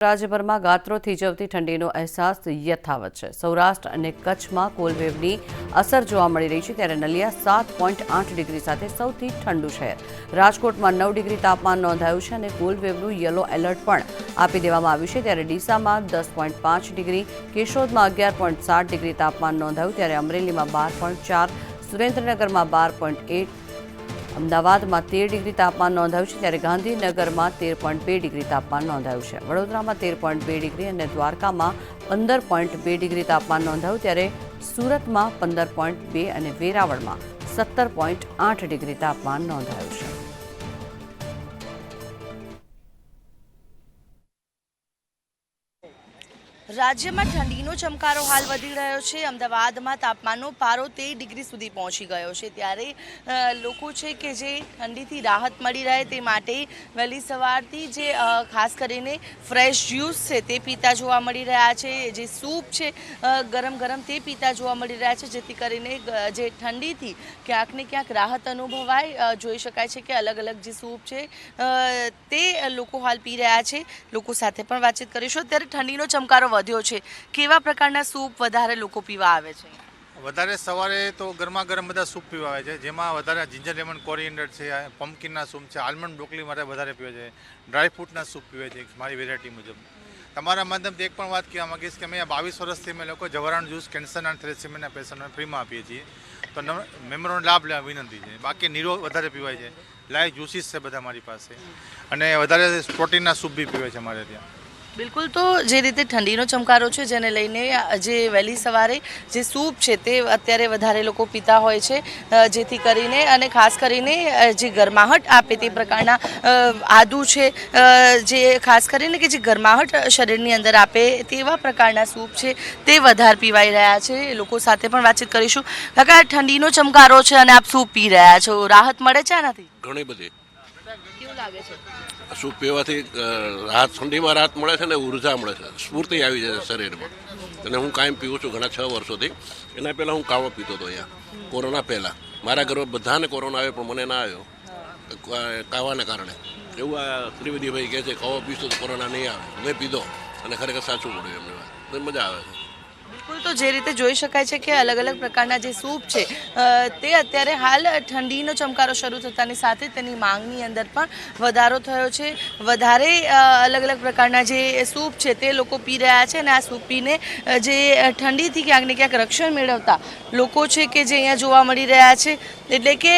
રાજ્યભરમાં ગાત્રો થીજવતી ઠંડીનો અહેસાસ યથાવત છે। સૌરાષ્ટ્ર અને કચ્છમાં કોલ્ડવેવની અસર જોવા મળી રહી છે, ત્યારે નલિયા 7.8 ડિગ્રી સાથે સૌથી ઠંડુ શહેર। રાજકોટમાં 9 ડિગ્રી તાપમાન નોંધાયું છે અને કોલ્ડવેવનું યલો એલર્ટ પણ આપી દેવામાં આવ્યું છે। ત્યારે ડીસામાં 10.5 ડિગ્રી, કેશોદમાં 11.7 ડિગ્રી તાપમાન નોંધાયું, ત્યારે અમરેલીમાં 12.4, સુરેન્દ્રનગરમાં 12.8, અમદાવાદમાં 13 ડિગ્રી તાપમાન નોંધાયું છે, ત્યારે ગાંધીનગરમાં 13.2 ડિગ્રી તાપમાન નોંધાયું છે। વડોદરામાં 13.2 ડિગ્રી અને દ્વારકામાં 15.2 ડિગ્રી તાપમાન નોંધાયું, ત્યારે સુરતમાં 15.2 અને વેરાવળમાં 17.8 ડિગ્રી તાપમાન નોંધાયું છે। રાજ્યમાં ઠંડીનો ચમકારો હાલ વધી રહ્યો છે। અમદાવાદમાં તાપમાનનો પારો 13 ડિગ્રી સુધી પહોંચી ગયો છે, ત્યારે લોકો છે કે જે ઠંડીથી રાહત મળી રહે તે માટે વહેલી સવારથી જે ખાસ કરીને ફ્રેશ જ્યુસ છે તે પીતા જોવા મળી રહ્યા છે, જે સૂપ છે ગરમ ગરમ તે પીતા જોવા મળી રહ્યા છે, જેથી કરીને જે ઠંડીથી ક્યાંક ને ક્યાંક રાહત અનુભવાય। જોઈ શકાય છે કે અલગ અલગ જે સૂપ છે તે લોકો હાલ પી રહ્યા છે। લોકો સાથે પણ વાતચીત કરીશું। ત્યારે ઠંડીનો ચમકારો વધ્યો છે, કેવા પ્રકારના સૂપ વધારે લોકો પીવા આવે છે? વધારે સવારે તો ગરમા ગરમ બધા સૂપ પીવા આવે છે, જેમાં વધારે જિંજર લેમન કોરિએન્ડર છે, પમ્પકિનના સૂપ છે, આલમંડ બ્રોકલી માટે વધારે પીવે છે, ડ્રાય ફ્રૂટના સૂપ પીવે છે મારી વેરાયટી મુજબ। તમારા માધ્યમથી એક પણ વાત કહેવા માગીશ કે અમે 22 વર્ષથી અમે લોકો જવારાણ જ્યુસ કેન્સરના અને થેલેસેમિયાના પેશન્ટને ફ્રીમાં આપીએ છીએ, તો મેમ્બરોનો લાભ લેવા વિનંતી છે। બાકી નીરો વધારે પીવાય છે, લાઈવ જ્યુસીસ છે બધા મારી પાસે, અને વધારે પ્રોટીનના સૂપ બી પીવે છે અમારે ત્યાં। બિલકુલ, તો જે રીતે ઠંડીનો ચમકારો છે જેને લઈને જે વહેલી સવારે જે સૂપ છે તે અત્યારે વધારે લોકો પીતા હોય છે, જેથી કરીને અને ખાસ કરીને જે ગરમાહટ આપે તે પ્રકારના આદુ છે, જે ખાસ કરીને કે જે ગરમાહટ શરીરની અંદર આપે તેવા પ્રકારના સૂપ છે તે વધારે પીવાઈ રહ્યા છે। લોકો સાથે પણ વાતચીત કરીશું। કાકા, ઠંડીનો ચમકારો છે અને આપ સૂપ પી રહ્યા છો, રાહત મળે છે આનાથી? ઘણી બધી। કેવું લાગે છે? સૂપ પીવાથી રાહત, ઠંડીમાં રાહત મળે છે ને ઉર્જા મળે છે, સ્ફૂર્તિ આવી જાય છે શરીરમાં। અને હું કાયમ પીવું છું ઘણા 6 વર્ષોથી। એના પહેલાં હું કાવો પીતો હતો અહીંયા, કોરોના પહેલાં। મારા ઘરમાં બધાને કોરોના આવ્યો પણ મને ના આવ્યો, કાવાને કારણે। એવું આ ત્રિવેદીભાઈ કહે છે કાવો પીશો તો કોરોના નહીં આવે, મેં પીધો અને ખરેખર સાચું પડ્યું એમને વાત, મજા આવે છે। બિલકુલ, તો જે રીતે જોઈ શકાય છે કે અલગ અલગ પ્રકારના જે સૂપ છે તે અત્યારે હાલ ઠંડીનો ચમકારો શરૂ થતાની સાથે તેની માંગની અંદર પણ વધારો થયો છે। વધારે અલગ અલગ પ્રકારના જે સૂપ છે તે લોકો પી રહ્યા છે, અને આ સૂપ પીને જે ઠંડીથી ક્યાંક ને ક્યાંક રક્ષણ મેળવતા લોકો છે કે જે અહીંયા જોવા મળી રહ્યા છે। એટલે કે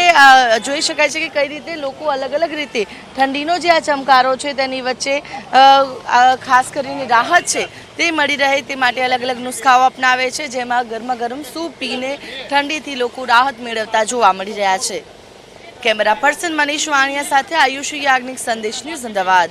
જોઈ શકાય છે કે કઈ રીતે લોકો અલગ અલગ રીતે ઠંડીનો જે આ ચમકારો છે તેની વચ્ચે ખાસ કરીને રાહત છે તે મળી રહે તે માટે અલગ અલગ નુસ્ખાઓ અપનાવે છે, જેમાં ગરમા ગરમ સૂપ પીને ઠંડીથી લોકો રાહત મેળવતા જોવા મળી રહ્યા છે। કેમેરા પર્સન મનીષ વાણિયા સાથે આયુષી યાજ્ઞિક, સંદેશ ન્યૂઝ, અમદાવાદ।